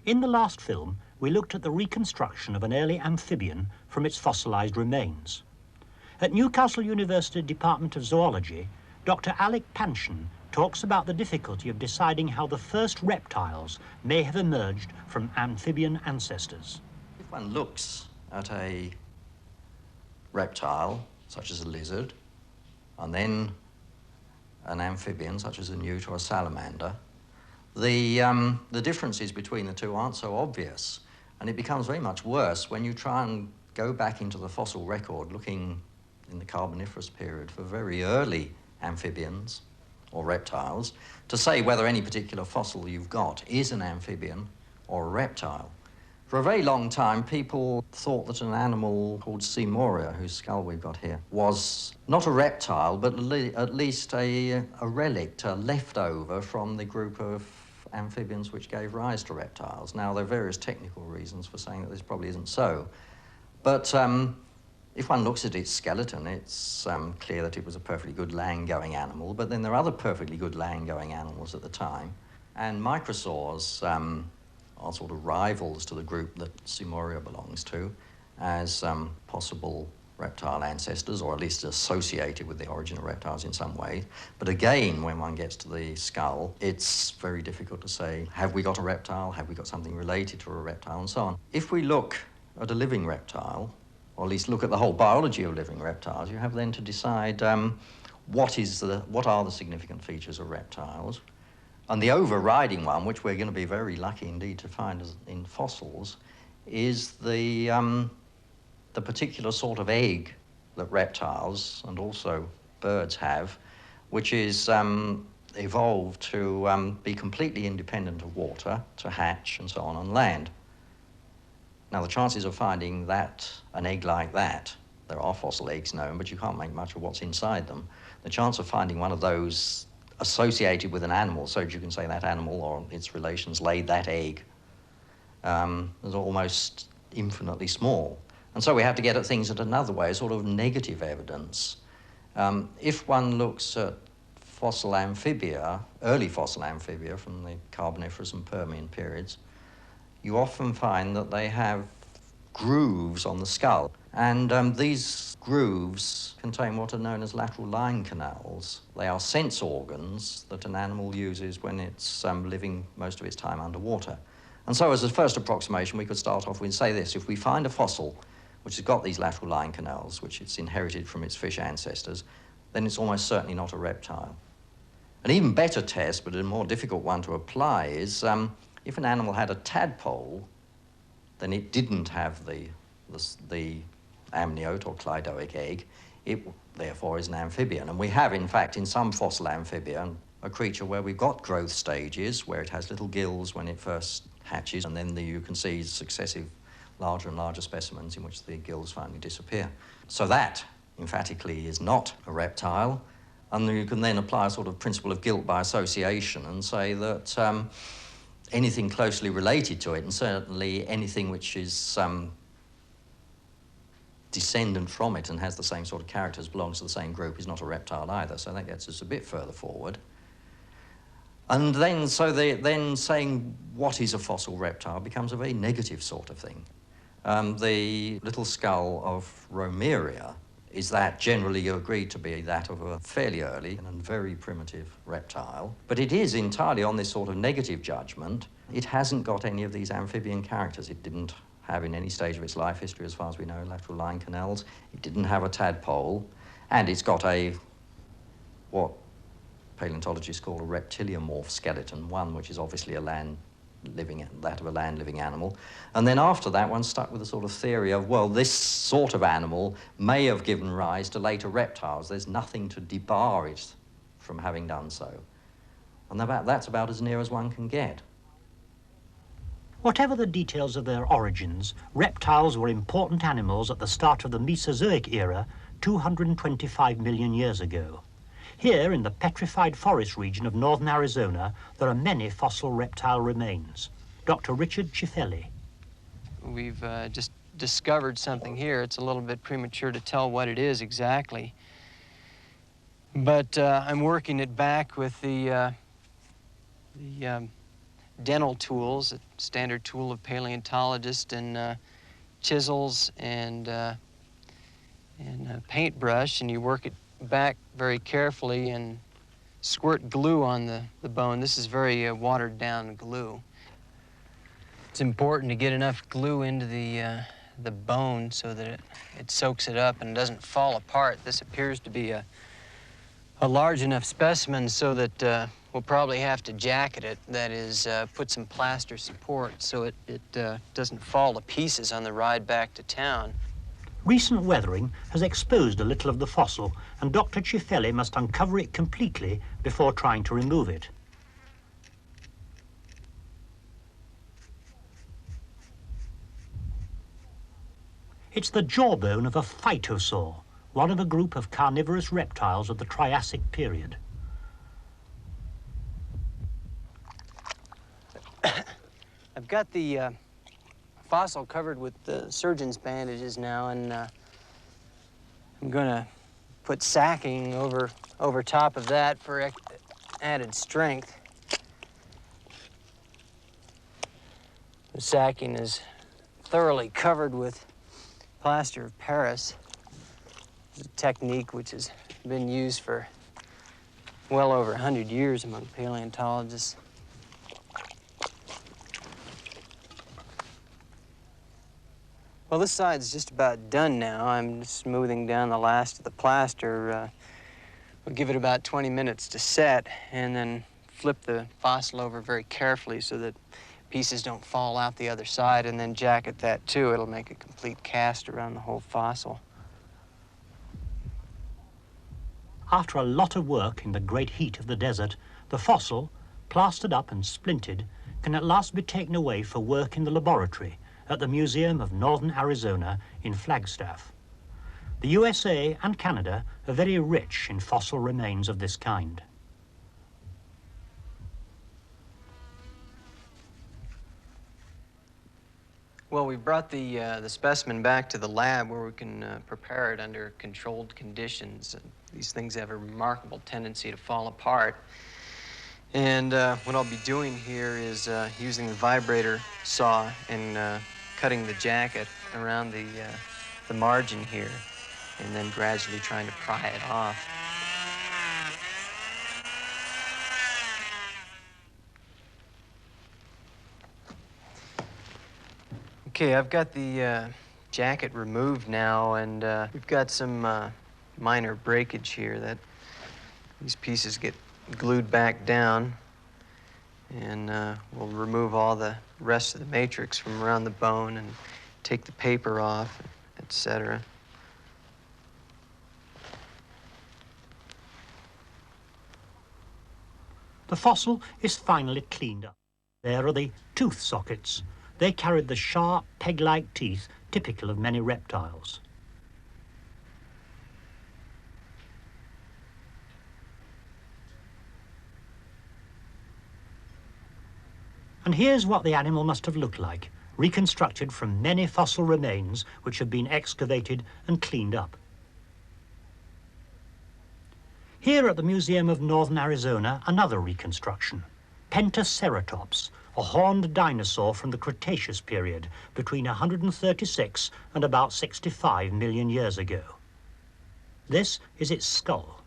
In the last film, we looked at the reconstruction of an early amphibian from its fossilised remains. At Newcastle University Department of Zoology, Dr. Alec Panshin talks about the difficulty of deciding how the first reptiles may have emerged from amphibian ancestors. If one looks at a reptile, such as a lizard, and then an amphibian, such as a newt or a salamander, the differences between the two aren't so obvious, and it becomes very much worse when you try and go back into the fossil record looking in the Carboniferous period for very early amphibians or reptiles to say whether any particular fossil you've got is an amphibian or a reptile. For a very long time, people thought that an animal called Seamoria, whose skull we've got here, was not a reptile, but at least a relict, a leftover from the group of amphibians which gave rise to reptiles. Now, there are various technical reasons for saying that this probably isn't so, but if one looks at its skeleton, it's clear that it was a perfectly good land-going animal, but then there are other perfectly good land-going animals at the time, and microsaurs are sort of rivals to the group that Seamoria belongs to as possible reptile ancestors, or at least associated with the origin of reptiles in some way. But again, when one gets to the skull, it's very difficult to say, have we got a reptile, have we got something related to a reptile, and so on. If we look at a living reptile, or at least look at the whole biology of living reptiles, you have then to decide what are the significant features of reptiles. And the overriding one, which we're going to be very lucky indeed to find in fossils, is the particular sort of egg that reptiles and also birds have, which is evolved to be completely independent of water, to hatch and so on land. Now, the chances of finding an egg like that, there are fossil eggs known, but you can't make much of what's inside them. The chance of finding one of those associated with an animal, so that you can say that animal or its relations laid that egg, is almost infinitely small. And so we have to get at things in another way, sort of negative evidence. If one looks at fossil amphibia, early fossil amphibia from the Carboniferous and Permian periods, you often find that they have grooves on the skull. And these grooves contain what are known as lateral line canals. They are sense organs that an animal uses when it's living most of its time underwater. And so as a first approximation, we could start off with, say this: if we find a fossil which has got these lateral line canals, which it's inherited from its fish ancestors, then it's almost certainly not a reptile. An even better test, but a more difficult one to apply, is if an animal had a tadpole, then it didn't have the amniote or cleidoic egg. It therefore is an amphibian. And we have, in fact, in some fossil amphibia, a creature where we've got growth stages, where it has little gills when it first hatches, and then you can see successive larger and larger specimens in which the gills finally disappear. So that, emphatically, is not a reptile. And you can then apply a sort of principle of guilt by association and say that anything closely related to it, and certainly anything which is descendant from it and has the same sort of characters, belongs to the same group, is not a reptile either. So that gets us a bit further forward. And then, then saying what is a fossil reptile becomes a very negative sort of thing. The little skull of Romeria is that generally agreed to be that of a fairly early and very primitive reptile. But it is entirely on this sort of negative judgment. It hasn't got any of these amphibian characters. It didn't have in any stage of its life history, as far as we know, lateral line canals. It didn't have a tadpole. And it's got what paleontologists call a reptiliomorph skeleton, one which is obviously that of a land-living animal. And then after that, one's stuck with a sort of theory of, well, this sort of animal may have given rise to later reptiles. There's nothing to debar it from having done so. And that's about as near as one can get. Whatever the details of their origins, reptiles were important animals at the start of the Mesozoic era 225 million years ago. Here, in the petrified forest region of northern Arizona, there are many fossil reptile remains. Dr. Richard Cifelli. We've just discovered something here. It's a little bit premature to tell what it is exactly. But I'm working it back with the dental tools, a standard tool of paleontologists, and chisels and a paintbrush, and you work it back very carefully and squirt glue on the bone. This is very watered down glue. It's important to get enough glue into the bone so that it soaks it up and doesn't fall apart. This appears to be a large enough specimen so that we'll probably have to jacket it, that is, put some plaster support so it doesn't fall to pieces on the ride back to town. Recent weathering has exposed a little of the fossil, and Dr. Cifelli must uncover it completely before trying to remove it. It's the jawbone of a phytosaur, one of a group of carnivorous reptiles of the Triassic period. I've got the fossil covered with the surgeon's bandages now, and I'm gonna put sacking over top of that for added strength. The sacking is thoroughly covered with plaster of Paris. It's a technique which has been used for well over 100 years among paleontologists. Well, this side's just about done now. I'm smoothing down the last of the plaster. We'll give it about 20 minutes to set, and then flip the fossil over very carefully so that pieces don't fall out the other side, and then jacket that too. It'll make a complete cast around the whole fossil. After a lot of work in the great heat of the desert, the fossil, plastered up and splintered, can at last be taken away for work in the laboratory at the Museum of Northern Arizona in Flagstaff. The USA and Canada are very rich in fossil remains of this kind. Well, we brought the specimen back to the lab where we can prepare it under controlled conditions. These things have a remarkable tendency to fall apart. And what I'll be doing here is using the vibrator saw and cutting the jacket around the margin here, and then gradually trying to pry it off. Okay, I've got the jacket removed now, and we've got some minor breakage here. That these pieces get glued back down, and we'll remove all the rest of the matrix from around the bone and take the paper off, etc. The fossil is finally cleaned up. There are the tooth sockets. They carried the sharp, peg-like teeth typical of many reptiles. And here's what the animal must have looked like, reconstructed from many fossil remains which have been excavated and cleaned up. Here at the Museum of Northern Arizona, another reconstruction. Pentaceratops, a horned dinosaur from the Cretaceous period, between 136 and about 65 million years ago. This is its skull.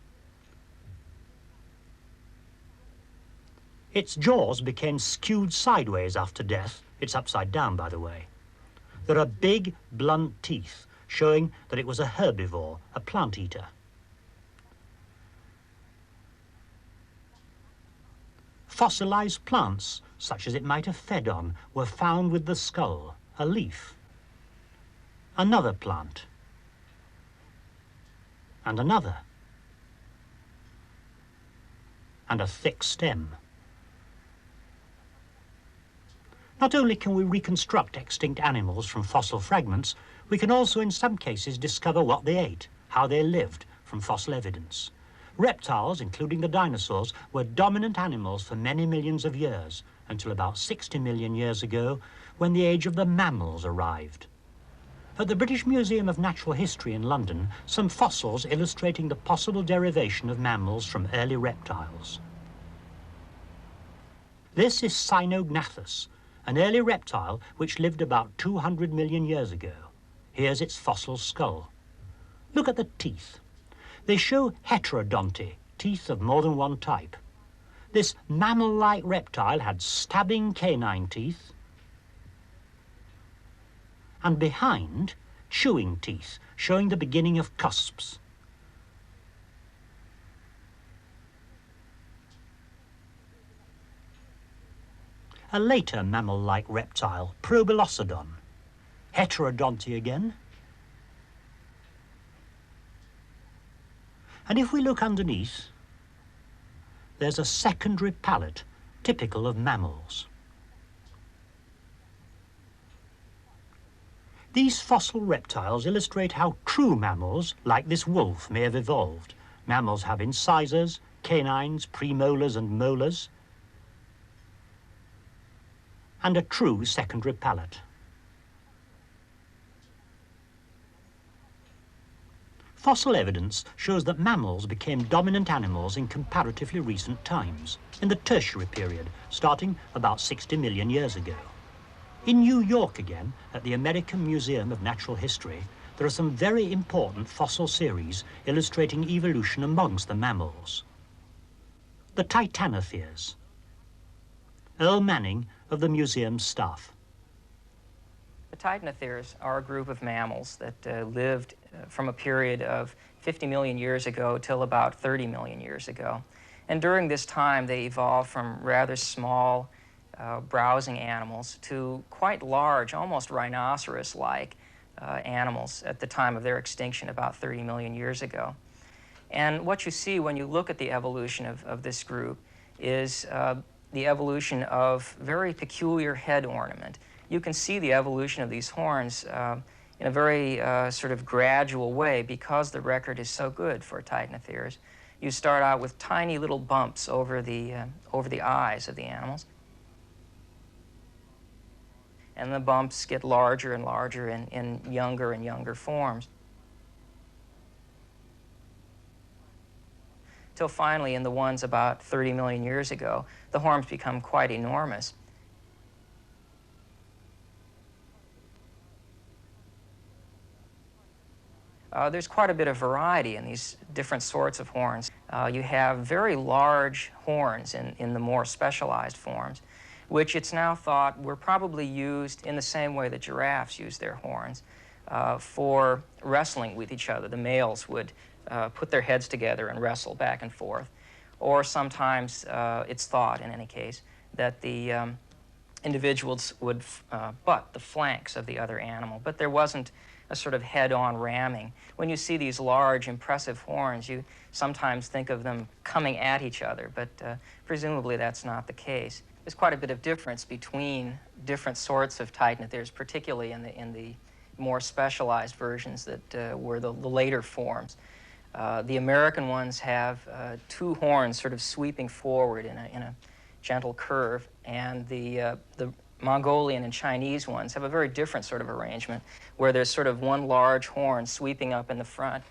Its jaws became skewed sideways after death. It's upside down, by the way. There are big, blunt teeth, showing that it was a herbivore, a plant eater. Fossilized plants, such as it might have fed on, were found with the skull, a leaf. Another plant. And another. And a thick stem. Not only can we reconstruct extinct animals from fossil fragments, we can also in some cases discover what they ate, how they lived, from fossil evidence. Reptiles, including the dinosaurs, were dominant animals for many millions of years, until about 60 million years ago, when the age of the mammals arrived. At the British Museum of Natural History in London, some fossils illustrating the possible derivation of mammals from early reptiles. This is Cynognathus, an early reptile which lived about 200 million years ago. Here's its fossil skull. Look at the teeth. They show heterodonty, teeth of more than one type. This mammal-like reptile had stabbing canine teeth, and behind, chewing teeth, showing the beginning of cusps. A later mammal-like reptile, Proboscidon. Heterodonty again. And if we look underneath, there's a secondary palate, typical of mammals. These fossil reptiles illustrate how true mammals, like this wolf, may have evolved. Mammals have incisors, canines, premolars and molars, and a true secondary palate. Fossil evidence shows that mammals became dominant animals in comparatively recent times, in the Tertiary period, starting about 60 million years ago. In New York again, at the American Museum of Natural History, there are some very important fossil series illustrating evolution amongst the mammals. The Titanotheres. Earl Manning of the museum's staff. The Titanotheres are a group of mammals that lived from a period of 50 million years ago till about 30 million years ago. And during this time, they evolved from rather small browsing animals to quite large, almost rhinoceros-like animals at the time of their extinction about 30 million years ago. And what you see when you look at the evolution of this group is the evolution of very peculiar head ornament. You can see the evolution of these horns in a very sort of gradual way because the record is so good for Titanotheres. You start out with tiny little bumps over the eyes of the animals. And the bumps get larger and larger in younger and younger forms. Till finally, in the ones about 30 million years ago, the horns become quite enormous. There's quite a bit of variety in these different sorts of horns. You have very large horns in the more specialized forms, which it's now thought were probably used in the same way that giraffes use their horns for wrestling with each other. The males would put their heads together and wrestle back and forth. Or sometimes it's thought, in any case, that the individuals would butt the flanks of the other animal, but there wasn't a sort of head-on ramming. When you see these large, impressive horns, you sometimes think of them coming at each other, but presumably that's not the case. There's quite a bit of difference between different sorts of Titanotheres, particularly in the more specialized versions that were the later forms. The American ones have two horns sort of sweeping forward in a gentle curve, and the Mongolian and Chinese ones have a very different sort of arrangement, where there's sort of one large horn sweeping up in the front,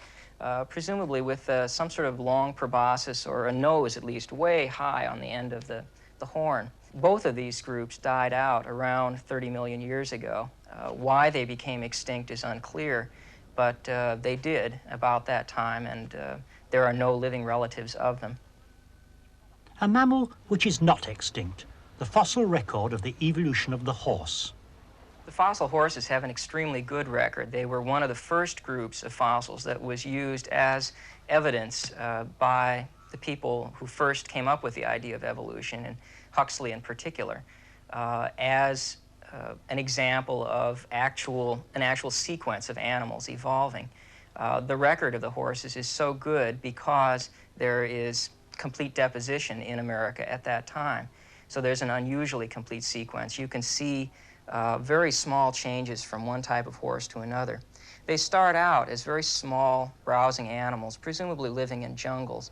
presumably with some sort of long proboscis, or a nose at least, way high on the end of the horn. Both of these groups died out around 30 million years ago. Why they became extinct is unclear, but they did about that time, and there are no living relatives of them. A mammal which is not extinct, the fossil record of the evolution of the horse. The fossil horses have an extremely good record. They were one of the first groups of fossils that was used as evidence by the people who first came up with the idea of evolution, and Huxley in particular, as an example of an actual sequence of animals evolving. The record of the horses is so good because there is complete deposition in America at that time. So there's an unusually complete sequence. You can see very small changes from one type of horse to another. They start out as very small, browsing animals, presumably living in jungles.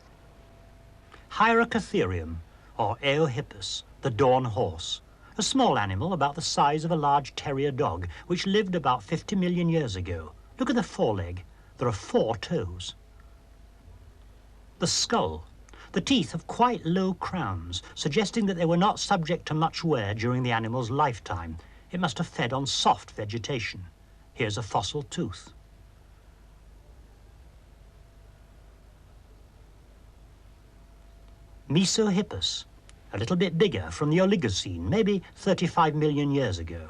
Hyracotherium, or Eohippus, the dawn horse, a small animal about the size of a large terrier dog, which lived about 50 million years ago. Look at the foreleg. There are 4 toes. The skull. The teeth have quite low crowns, suggesting that they were not subject to much wear during the animal's lifetime. It must have fed on soft vegetation. Here's a fossil tooth. Mesohippus, a little bit bigger, from the Oligocene, maybe 35 million years ago.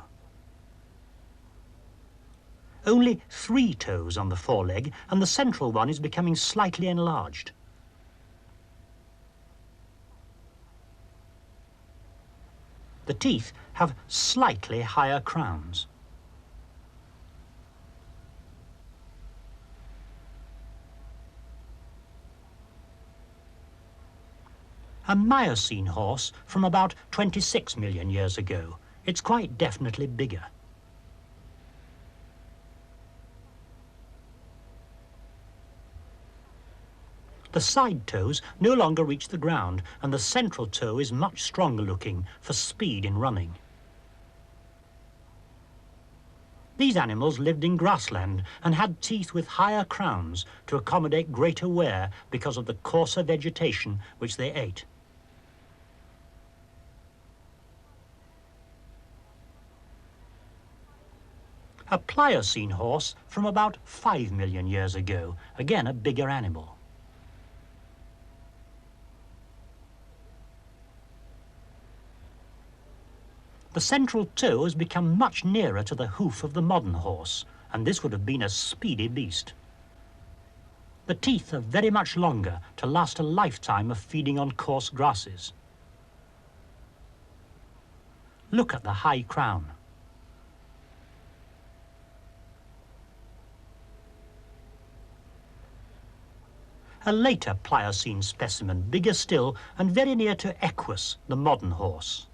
Only 3 toes on the foreleg, and the central one is becoming slightly enlarged. The teeth have slightly higher crowns. A Miocene horse from about 26 million years ago. It's quite definitely bigger. The side toes no longer reach the ground, and the central toe is much stronger looking for speed in running. These animals lived in grassland and had teeth with higher crowns to accommodate greater wear because of the coarser vegetation which they ate. A Pliocene horse from about 5 million years ago, again a bigger animal. The central toe has become much nearer to the hoof of the modern horse, and this would have been a speedy beast. The teeth are very much longer to last a lifetime of feeding on coarse grasses. Look at the high crown. A later Pliocene specimen, bigger still and very near to Equus, the modern horse.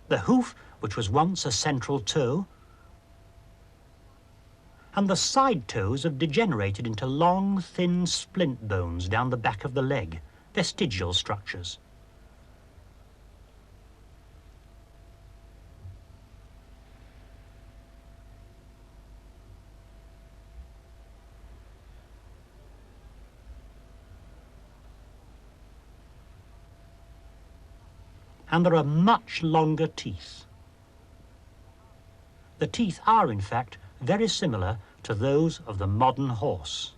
The hoof, which was once a central toe, and the side toes have degenerated into long, thin splint bones down the back of the leg, vestigial structures. And there are much longer teeth. The teeth are, in fact, very similar to those of the modern horse.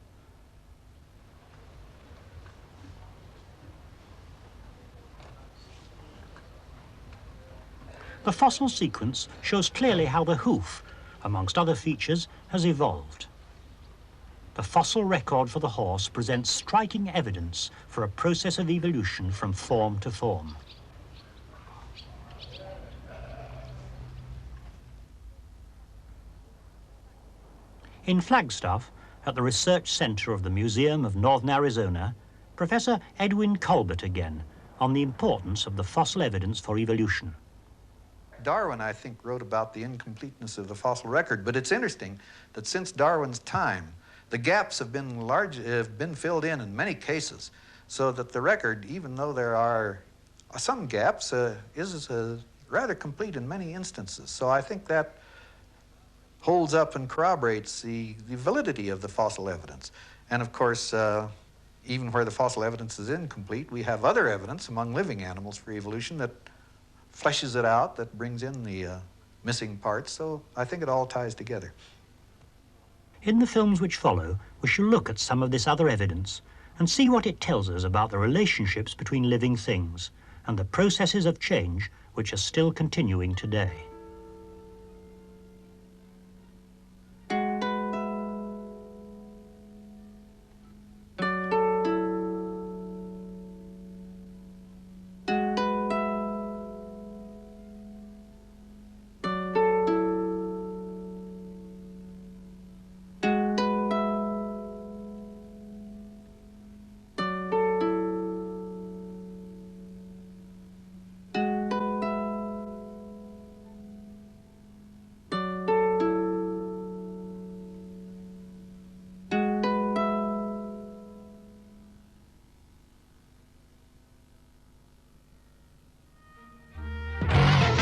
The fossil sequence shows clearly how the hoof, amongst other features, has evolved. The fossil record for the horse presents striking evidence for a process of evolution from form to form. In Flagstaff, at the Research Center of the Museum of Northern Arizona, Professor Edwin Colbert again on the importance of the fossil evidence for evolution. Darwin, I think, wrote about the incompleteness of the fossil record, but it's interesting that since Darwin's time, the gaps have been filled in many cases, so that the record, even though there are some gaps, is rather complete in many instances. So I think that holds up and corroborates the validity of the fossil evidence. And of course, even where the fossil evidence is incomplete, we have other evidence among living animals for evolution that fleshes it out, that brings in the missing parts. So I think it all ties together. In the films which follow, we shall look at some of this other evidence and see what it tells us about the relationships between living things and the processes of change which are still continuing today.